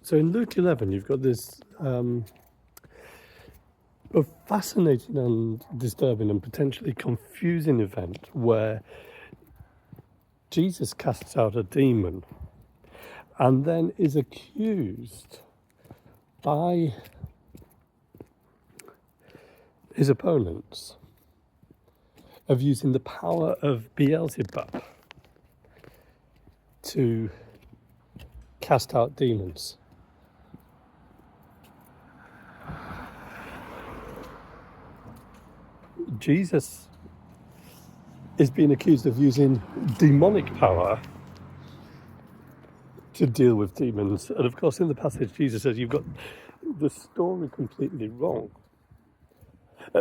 So in Luke 11, you've got this a fascinating and disturbing and potentially confusing event where Jesus casts out a demon and then is accused by his opponents of using the power of Beelzebub to cast out demons. Jesus is being accused of using demonic power to deal with demons. And of course, in the passage, Jesus says, you've got the story completely wrong.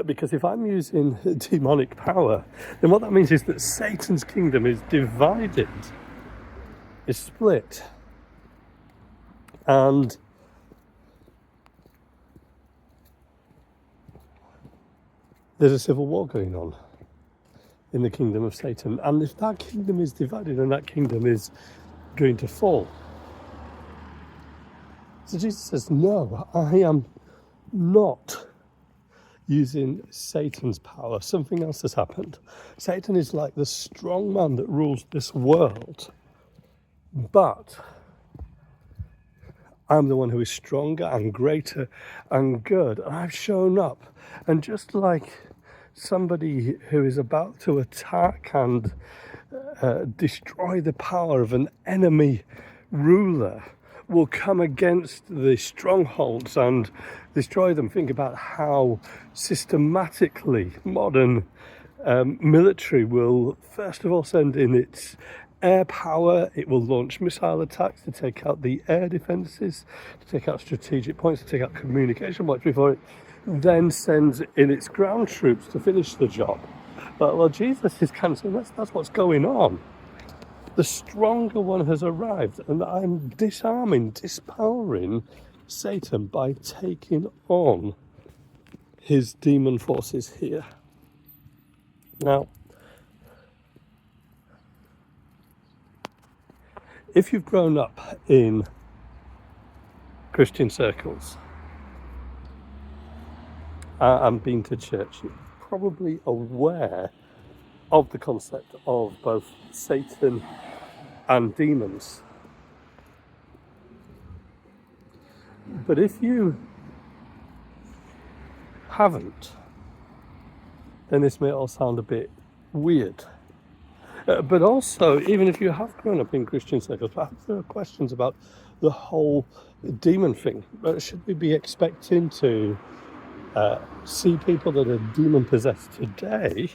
Because if I'm using demonic power, then what that means is that Satan's kingdom is divided, is split. And there's a civil war going on in the kingdom of Satan. And if that kingdom is divided, then that kingdom is going to fall. So Jesus says, no, I am not using Satan's power. Something else has happened. Satan is like the strong man that rules this world. But I'm the one who is stronger and greater and good. And I've shown up. And just like somebody who is about to attack and destroy the power of an enemy ruler will come against the strongholds and destroy them. Think about how systematically modern military will first of all send in its air power. It will launch missile attacks to take out the air defences, to take out strategic points, to take out communication points before it then sends in its ground troops to finish the job. But well, Jesus is kind of saying that's what's going on. The stronger one has arrived, and I'm disarming, dispowering Satan by taking on his demon forces here. Now, if you've grown up in Christian circles and been to church, you're probably aware of the concept of both Satan and demons. But if you haven't, then this may all sound a bit weird. But also, even if you have grown up in Christian circles, perhaps there are questions about the whole demon thing. Should we be expecting to see people that are demon-possessed today?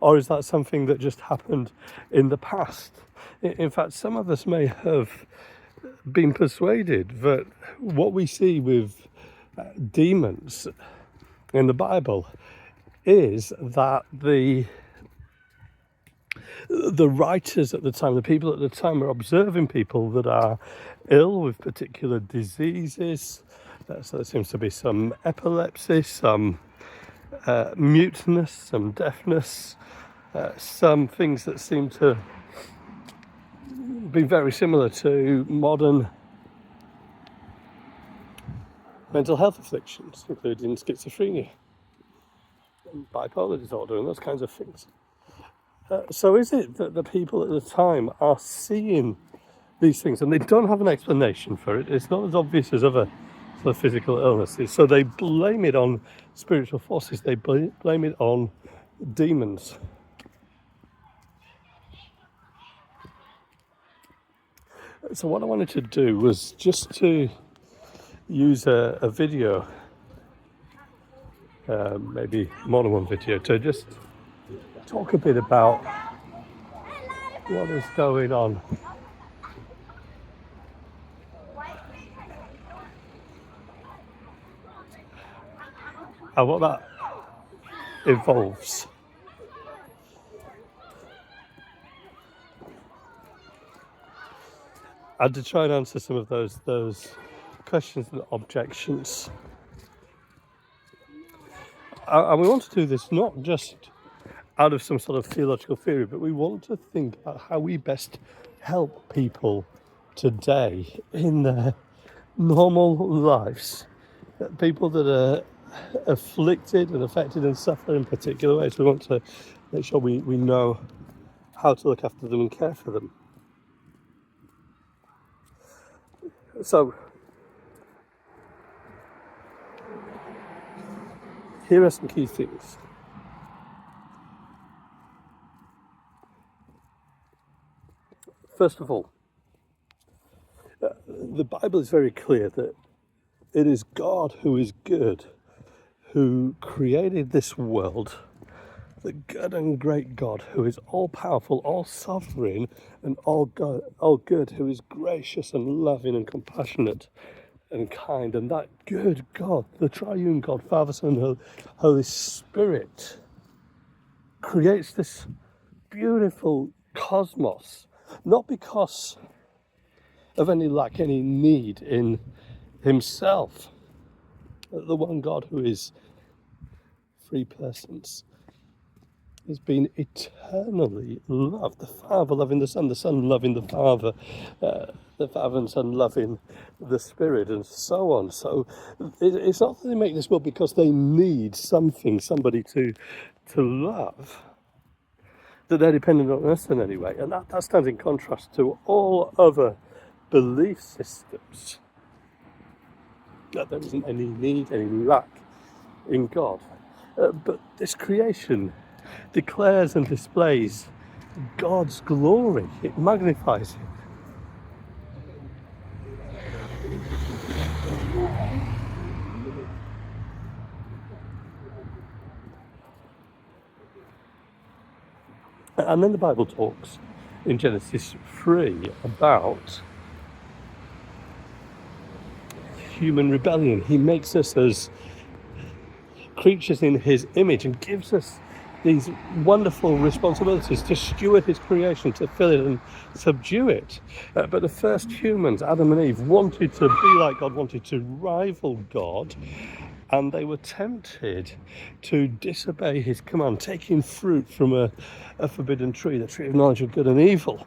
Or is that something that just happened in the past? In fact, some of us may have been persuaded that what we see with demons in the Bible is that the writers at the time, the people at the time, were observing people that are ill with particular diseases. So there seems to be some epilepsy, some muteness, some deafness, some things that seem to be very similar to modern mental health afflictions, including schizophrenia, and bipolar disorder, and those kinds of things. So is it that the people at the time are seeing these things and they don't have an explanation for it? It's not as obvious as other sort of physical illnesses, so they blame it on spiritual forces, they blame it on demons. So what I wanted to do was just to use a video, maybe more than one video, to just talk a bit about what is going on. And what that involves. And to try and answer some of those questions and objections. And we want to do this not just out of some sort of theological theory, but we want to think about how we best help people today in their normal lives, people that are afflicted and affected and suffer in particular ways. We want to make sure we know how to look after them and care for them. So here are some key things. First of all, the Bible is very clear that it is God who is good, who created this world, the good and great God who is all powerful, all sovereign, and all good, who is gracious and loving and compassionate and kind. And that good God, the triune God, Father, Son, and Holy Spirit, creates this beautiful cosmos, not because of any lack, any need in himself. The one God who is three persons has been eternally loved. The Father loving the Son loving the Father and Son loving the Spirit, and so on. So it's not that they make this world because they need somebody to love, that they're dependent on us in any way. And that stands in contrast to all other belief systems, that there isn't any need, any lack in God. But this creation declares and displays God's glory. It magnifies it. And then the Bible talks in Genesis 3 about human rebellion. He makes us as creatures in his image and gives us these wonderful responsibilities to steward his creation, to fill it and subdue it. But the first humans, Adam and Eve, wanted to be like God, wanted to rival God, and they were tempted to disobey his command, taking fruit from a forbidden tree, the tree of knowledge of good and evil.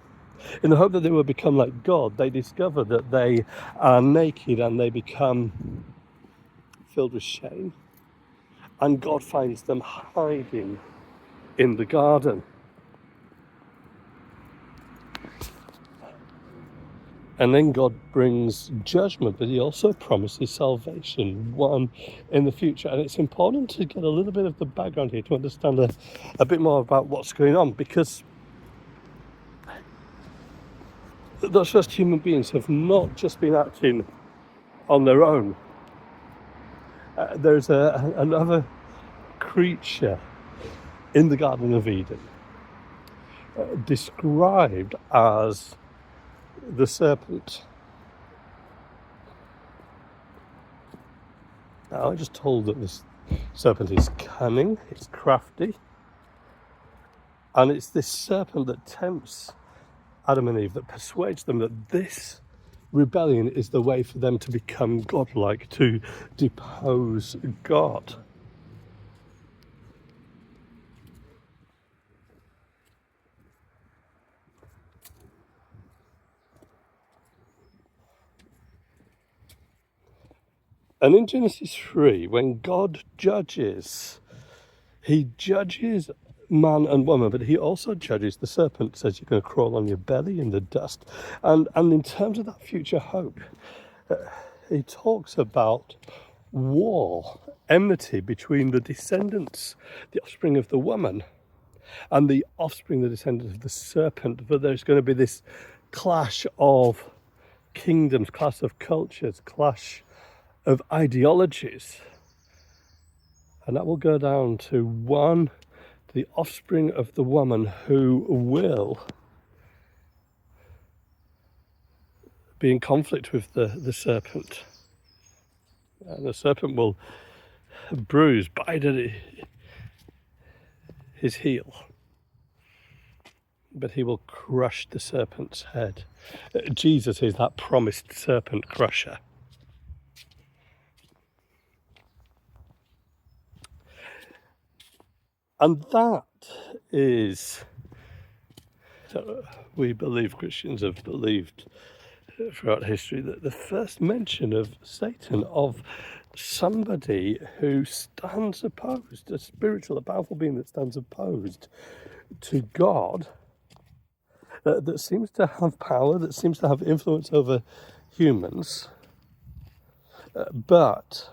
In the hope that they would become like God, they discover that they are naked and they become filled with shame. And God finds them hiding in the garden. And then God brings judgment, but he also promises salvation, one in the future. And it's important to get a little bit of the background here to understand a bit more about what's going on, because those first human beings have not just been acting on their own. There's another creature in the Garden of Eden, described as the serpent. Now, I just told that this serpent is cunning, it's crafty, and it's this serpent that tempts Adam and Eve, that persuades them that this rebellion is the way for them to become godlike, to depose God. And in Genesis 3, when God judges, he judges man and woman, but he also judges the serpent, says you're going to crawl on your belly in the dust. And in terms of that future hope, he talks about war, enmity between the descendants, the offspring of the woman, and the offspring, the descendants of the serpent. But there's going to be this clash of kingdoms, clash of cultures, clash of ideologies, and that will go down to the offspring of the woman, who will be in conflict with the serpent, and the serpent will bite at his heel, but he will crush the serpent's head. Jesus is that promised serpent crusher. And that is, we believe, Christians have believed throughout history, that the first mention of Satan, of somebody who stands opposed, a spiritual, a powerful being that stands opposed to God, that seems to have power, that seems to have influence over humans, but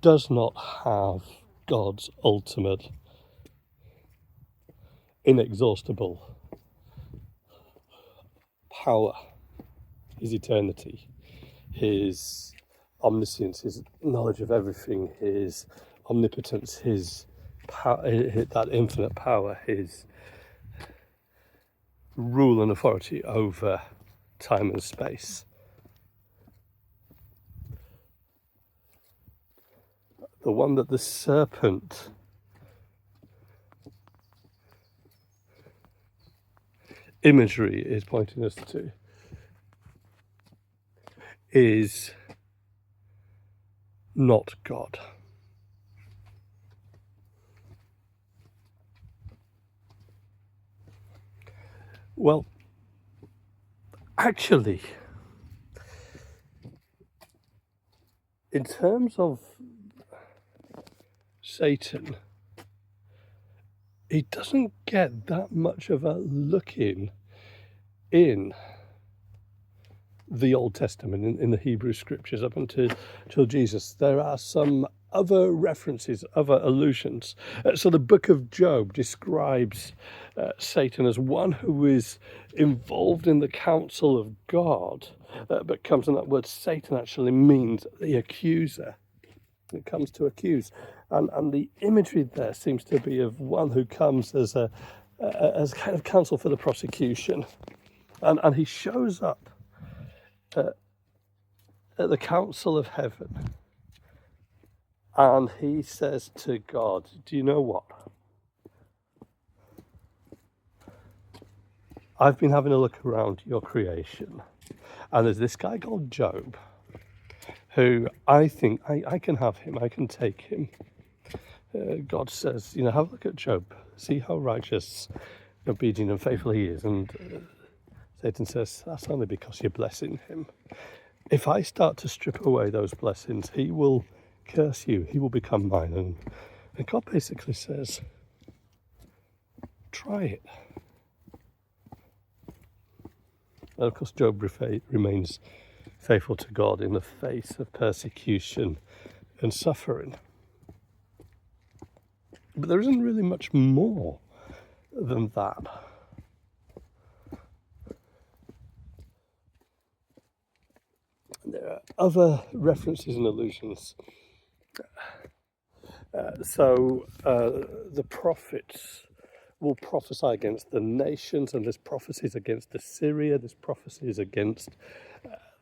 does not have God's ultimate, inexhaustible power, his eternity, his omniscience, his knowledge of everything, his omnipotence, his power, that infinite power, his rule and authority over time and space. The one that the serpent imagery is pointing us to is not God. Well, actually, in terms of Satan, he doesn't get that much of a look in the Old Testament, in the Hebrew scriptures up until Jesus. There are some other references, other allusions. So the book of Job describes Satan as one who is involved in the counsel of God, but comes from that word Satan actually means the accuser. It comes to accuse. And the imagery there seems to be of one who comes as as kind of counsel for the prosecution. And he shows up at the council of heaven, and he says to God, do you know what? I've been having a look around your creation, and there's this guy called Job, who I think I can have him, I can take him. God says, have a look at Job, see how righteous, obedient and faithful he is. And Satan says, that's only because you're blessing him. If I start to strip away those blessings, he will curse you, he will become mine. And God basically says, try it. And of course, Job remains faithful to God in the face of persecution and suffering. But there isn't really much more than that. There are other references and allusions. The prophets will prophesy against the nations, and there's prophecies against Assyria, there's prophecies against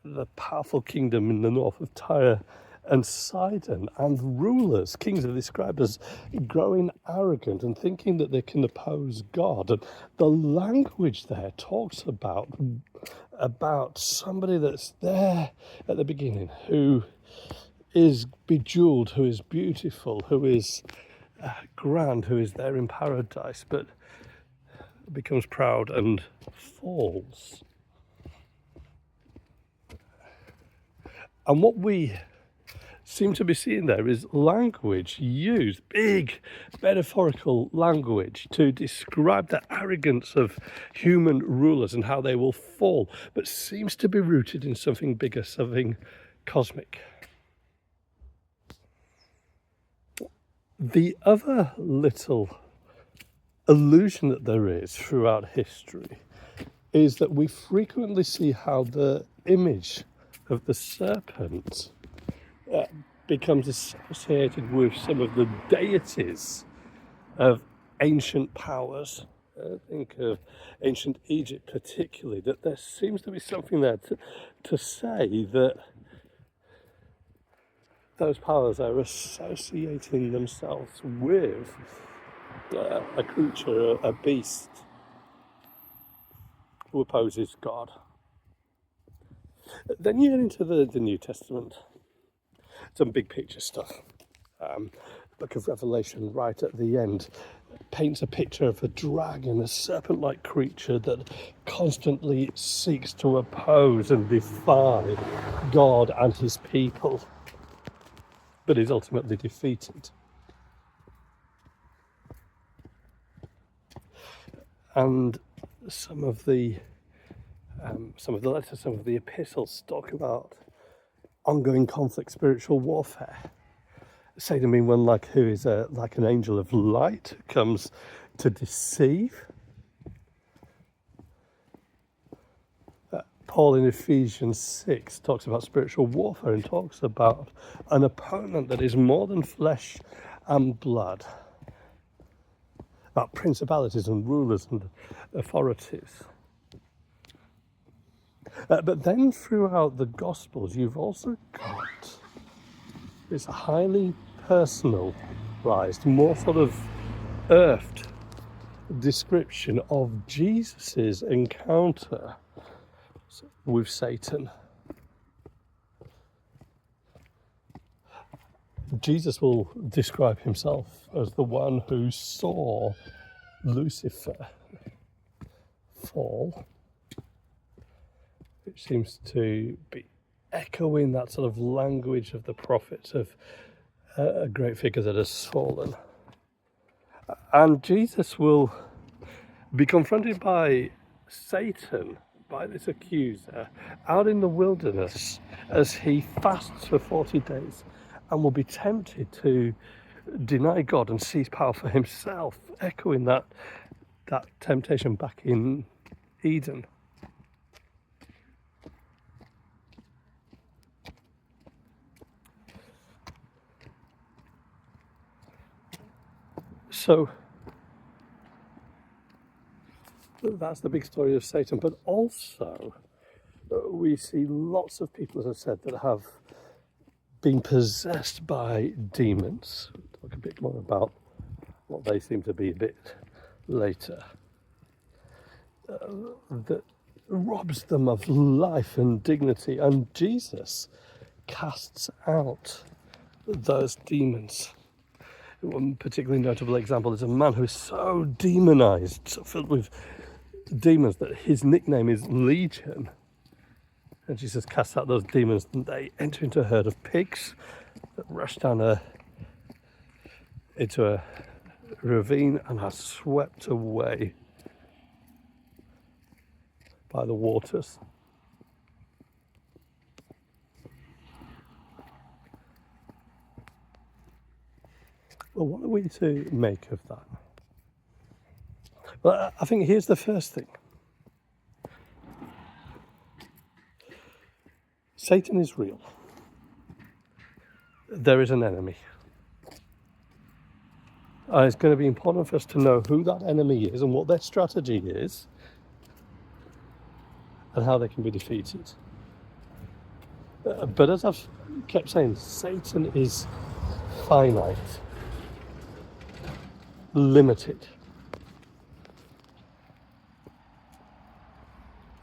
the powerful kingdom in the north of Tyre and Sidon, and rulers, kings are described as growing arrogant and thinking that they can oppose God. And the language there talks about somebody that's there at the beginning, who is bejeweled, who is beautiful, who is grand, who is there in paradise, but becomes proud and falls. And what we seem to be seeing there is language used, big metaphorical language, to describe the arrogance of human rulers and how they will fall, but seems to be rooted in something bigger, something cosmic. The other little allusion that there is throughout history is that we frequently see how the image of the serpent becomes associated with some of the deities of ancient powers. Think of ancient Egypt particularly, that there seems to be something there to say that those powers are associating themselves with a creature, a beast who opposes God. Then you get into the New Testament, some big picture stuff. Book of Revelation, right at the end, paints a picture of a dragon, a serpent-like creature that constantly seeks to oppose and defy God and his people, but is ultimately defeated. And some of the letters, some of the epistles talk about ongoing conflict, spiritual warfare. Satan being one who is like an angel of light, who comes to deceive. Paul in Ephesians 6 talks about spiritual warfare and talks about an opponent that is more than flesh and blood, about principalities and rulers and authorities. But then throughout the Gospels, you've also got this highly personalized, more sort of earthed description of Jesus's encounter with Satan. Jesus will describe himself as the one who saw Lucifer fall, which seems to be echoing that sort of language of the prophets of a great figure that has fallen. And Jesus will be confronted by Satan, by this accuser, out in the wilderness as he fasts for 40 days and will be tempted to deny God and seize power for himself, echoing that temptation back in Eden. So that's the big story of Satan, but also we see lots of people, as I said, that have been possessed by demons. We'll talk a bit more about what they seem to be a bit later. That robs them of life and dignity, and Jesus casts out those demons. One particularly notable example is a man who is so demonized, so filled with demons, that his nickname is Legion. And Jesus casts out those demons, and they enter into a herd of pigs that rush down into a ravine and are swept away by the waters. Well, what are we to make of that? Well, I think here's the first thing. Satan is real. There is an enemy. And it's going to be important for us to know who that enemy is and what their strategy is and how they can be defeated. But as I've kept saying, Satan is finite, limited.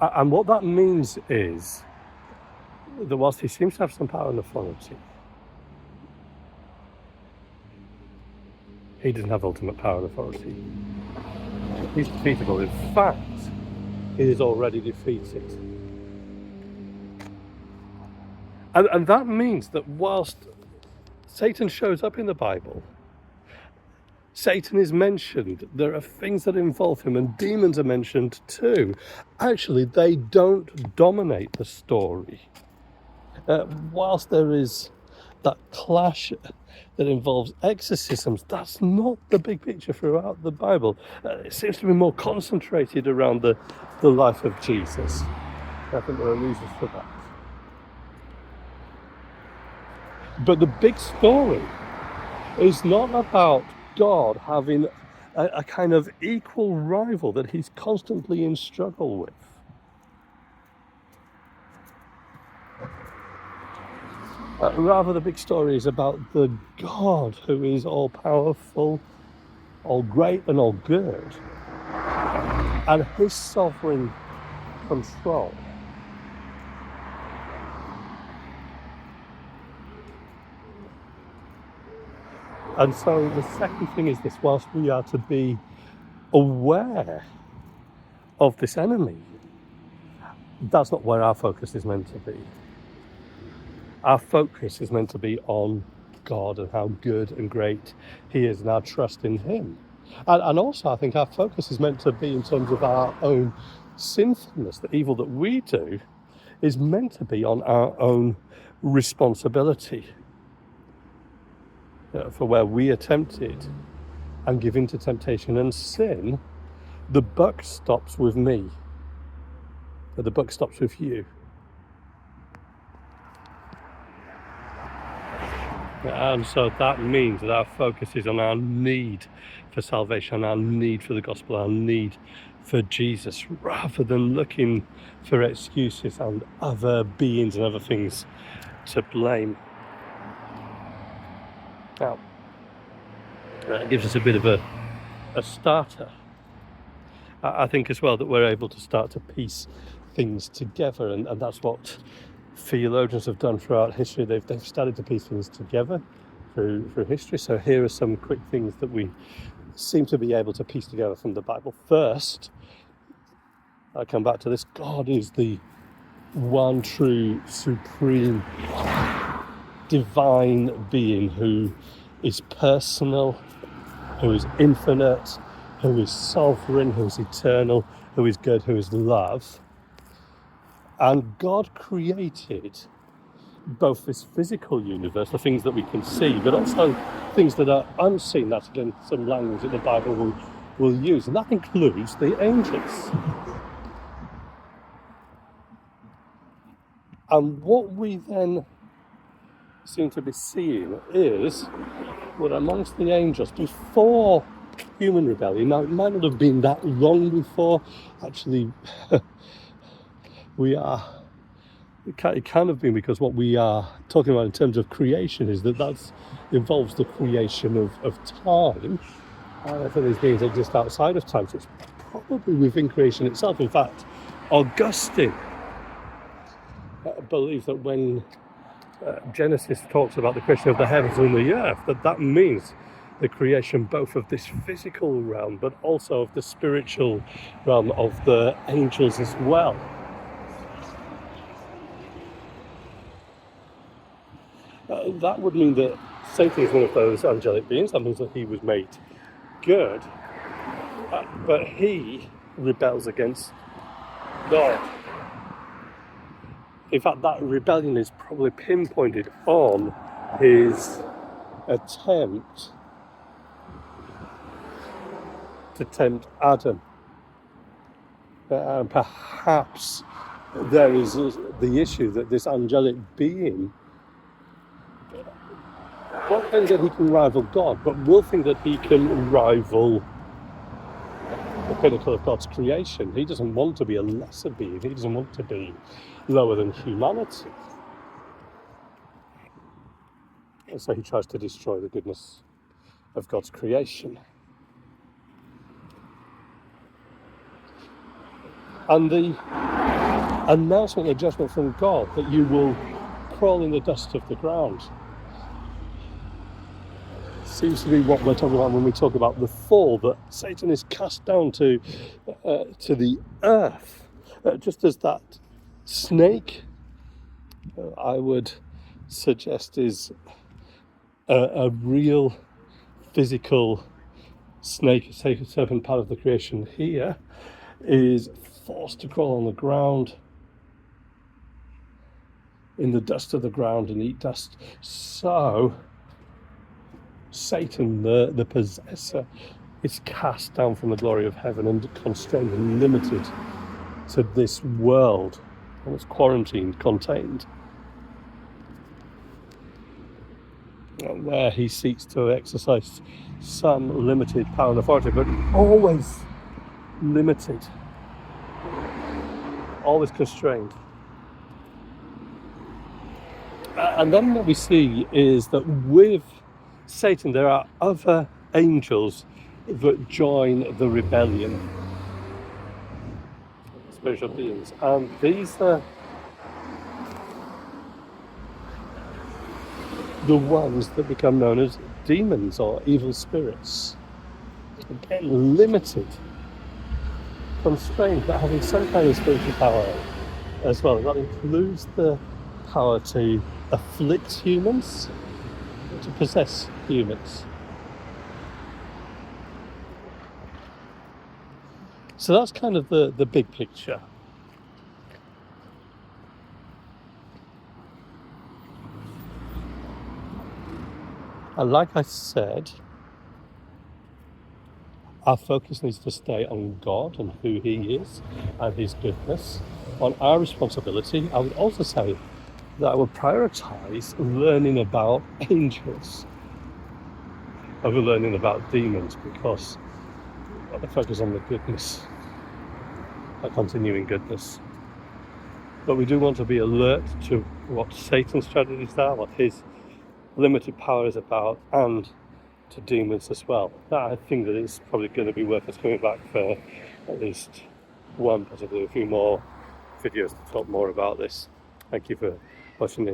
And what that means is that whilst he seems to have some power and authority, he doesn't have ultimate power and authority. He's defeatable. In fact, he is already defeated. And that means that whilst Satan shows up in the Bible, Satan is mentioned, there are things that involve him, and demons are mentioned too. Actually, they don't dominate the story. Whilst there is that clash that involves exorcisms, that's not the big picture throughout the Bible. It seems to be more concentrated around the life of Jesus. I think there are reasons for that. But the big story is not about God having a kind of equal rival that he's constantly in struggle with. Rather, the big story is about the God who is all powerful, all great and all good, and his sovereign control. And so the second thing is this: whilst we are to be aware of this enemy, that's not where our focus is meant to be. Our focus is meant to be on God and how good and great He is and our trust in Him. And also, I think our focus is meant to be in terms of our own sinfulness. The evil that we do is meant to be on our own responsibility. For where we are tempted and give in to temptation and sin, the buck stops with me. The buck stops with you. And so that means that our focus is on our need for salvation, our need for the gospel, our need for Jesus, rather than looking for excuses and other beings and other things to blame. Now, that gives us a bit of a starter. I think as well that we're able to start to piece things together, and that's what theologians have done throughout history. They've started to piece things together through history. So here are some quick things that we seem to be able to piece together from the Bible. First, I come back to this: God is the one true, supreme, divine being who is personal, who is infinite, who is sovereign, who is eternal, who is good, who is love. And God created both this physical universe, the things that we can see, but also things that are unseen. That's again some language that the Bible will use, and that includes the angels. And what we then seem to be seeing is that amongst the angels, before human rebellion, now it might not have been that long before, actually, it can have been, because what we are talking about in terms of creation is that involves the creation of time. For these beings exist outside of time, so it's probably within creation itself. In fact, Augustine believes that when Genesis talks about the creation of the heavens and the earth, that means the creation both of this physical realm, but also of the spiritual realm of the angels as well. That would mean that Satan is one of those angelic beings. That means that he was made good, but he rebels against God. In fact, that rebellion is probably pinpointed on his attempt to tempt Adam. And perhaps there is the issue that this angelic being won't think that he can rival God, but will think that he can rival the pinnacle of God's creation. He doesn't want to be a lesser being. He doesn't want to be lower than humanity. And so he tries to destroy the goodness of God's creation. And the announcement of judgment from God, that you will crawl in the dust of the ground, seems to be what we're talking about when we talk about the fall, that Satan is cast down to the earth, just as that snake, I would suggest, is a real physical snake, a serpent, part of the creation here, is forced to crawl on the ground, in the dust of the ground, and eat dust. So Satan, the possessor, is cast down from the glory of heaven and constrained and limited to this world, and it's quarantined, contained, where he seeks to exercise some limited power and authority, but always limited, always constrained. And then what we see is that with Satan there are other angels that join the rebellion, spiritual beings, and the ones that become known as demons or evil spirits. Again, limited, constrained, but having some kind of spiritual power as well. That includes the power to afflict humans, to possess humans. So that's kind of the big picture. And like I said, our focus needs to stay on God and who He is and His goodness. On our responsibility, I would also say that I would prioritize learning about angels over learning about demons, because I want to focus on the goodness, a continuing goodness. But we do want to be alert to what Satan's strategies are, what his limited power is about, and to demons as well. I think that it's probably going to be worth us coming back for at least one, possibly a few more videos to talk more about this. Thank you for watching.